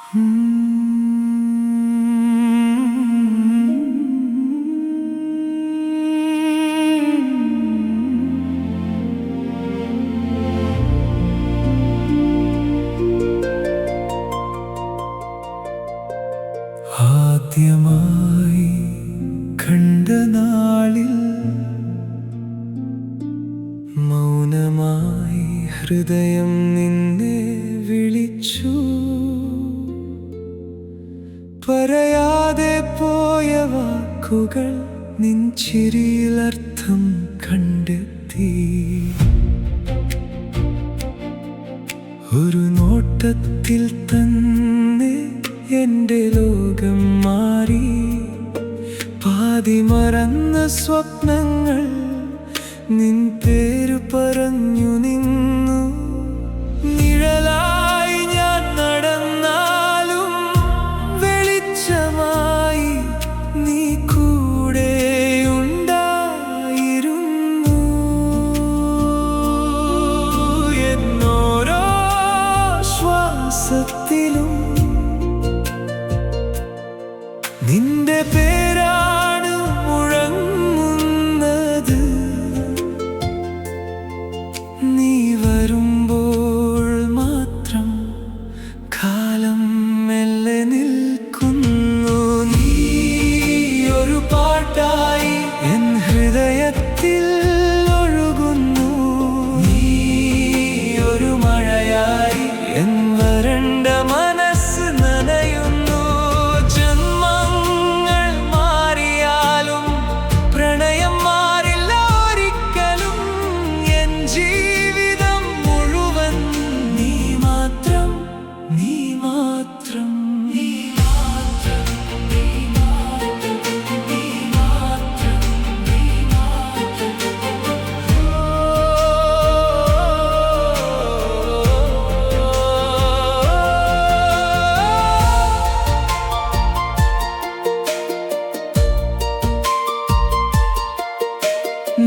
ആദ്യമായി കണ്ട നാളിൽ മൗനമായി ഹൃദയം നിന്നെ വിളിച്ചു. പറയാതെ പോയ വാക്കുകൾ നിൻ ചിരിയിൽ അർത്ഥം കണ്ടെത്തി. ഒരു നോട്ടത്തിൽ തന്നെ എന്റെ ലോകം മാറി. പാതി മറന്ന സ്വപ്നങ്ങൾ നിൻ പേര് പറഞ്ഞു നിന്നു. നിഴലായി ഞാൻ നടന്നാലും വെളിച്ചമായി നീ കൂടെയുണ്ടായിരുന്നു. എന്നോരോ ശ്വാസത്തിലും നിന്റെ പേരാണ് മുഴങ്ങുന്നത്. നീ വരുമ്പോൾ മാത്രം കാലം മെല്ലെ നിൽക്കുന്നു. നീ ഒരു പാട്ടായി എൻ ഹൃദയത്തിൽ ഒഴുകുന്നു. നീ ഒരു മഴയായി എൻ വരണ്ട മനസ്സ് നനയുന്നു. ജന്മങ്ങൾ മാറിയാലും പ്രണയം മാറില്ല ഒരിക്കലും. എൻ ജീവിതം മുഴുവൻ നീ മാത്രം, നീ മാത്രം, നീ മാത്രം, നീ മാത്രം, നീ മാത്രം, നീ മാത്രം.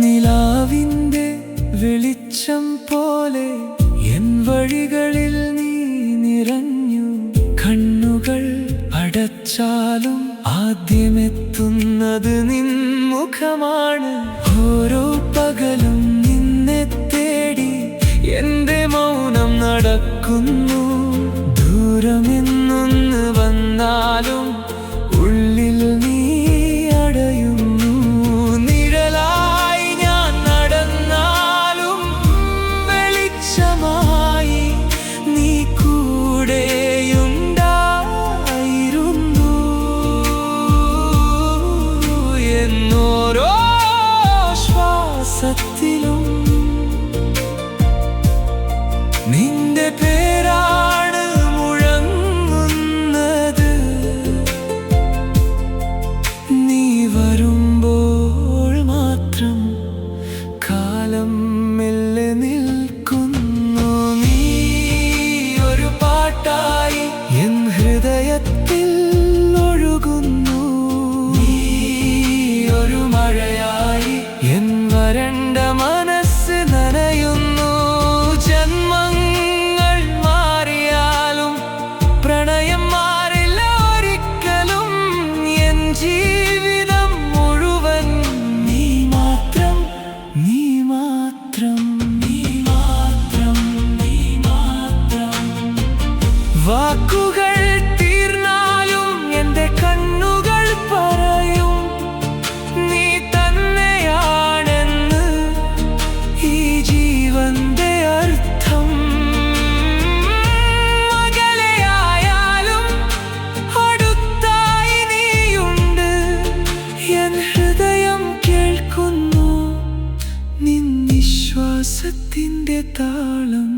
നിലാവിൻ്റെ വെളിച്ചം പോലെ എൻ വഴികളിൽ നീ നിറഞ്ഞു. കണ്ണുകൾ അടച്ചാലും ആദ്യമെത്തുന്നത് നിൻ മുഖമാണ്. ഓരോ പകലും നിന്നെ തേടി എന്റെ മൗനം നടക്കുന്നു. ദൂരമെന്നൊന്ന് വന്നാലും ഉള്ളിൽ നീ അടയുന്നു. നിഴലായി ഞാൻ നടന്നാലും വെളിച്ചമായി നീ കൂടെയുണ്ടായിരുന്നു. എന്നോരോ ശ്വാസത്തിലും നിന്റെ പേരാണ് മുഴങ്ങുന്നത്. നീ വരുമ്പോൾ മാത്രം കാലം മെല്ലെ നിൽക്കുന്നു. നീ ഒരു പാട്ടായി എൻ ഹൃദയത്തിൽ ഒഴുകുന്നു. നീ ഒരു മഴയായി എൻ വരണ്ട മനസ്സ് നനയുന്നു. ജന്മങ്ങൾ മാറിയാലും പ്രണയം മാറില്ല ഒരിക്കലും. എൻ ജീവിതം മുഴുവൻ നീ മാത്രം, നീ മാത്രം, നീ മാത്രം, നീ മാത്രം. വാക്കുകൾ തീർന്നാലും എന്റെ കണ്ണുകൾ പറയും നീ തന്നെയാണെന്ന്. ഈ ജീവന്റെ അർത്ഥം അകലെയായാലും അടുത്തായി നീയുണ്ട്. എൻ ഹൃദയം കേൾക്കുന്നു നിൻ നിശ്വാസത്തിന്റെ താളം.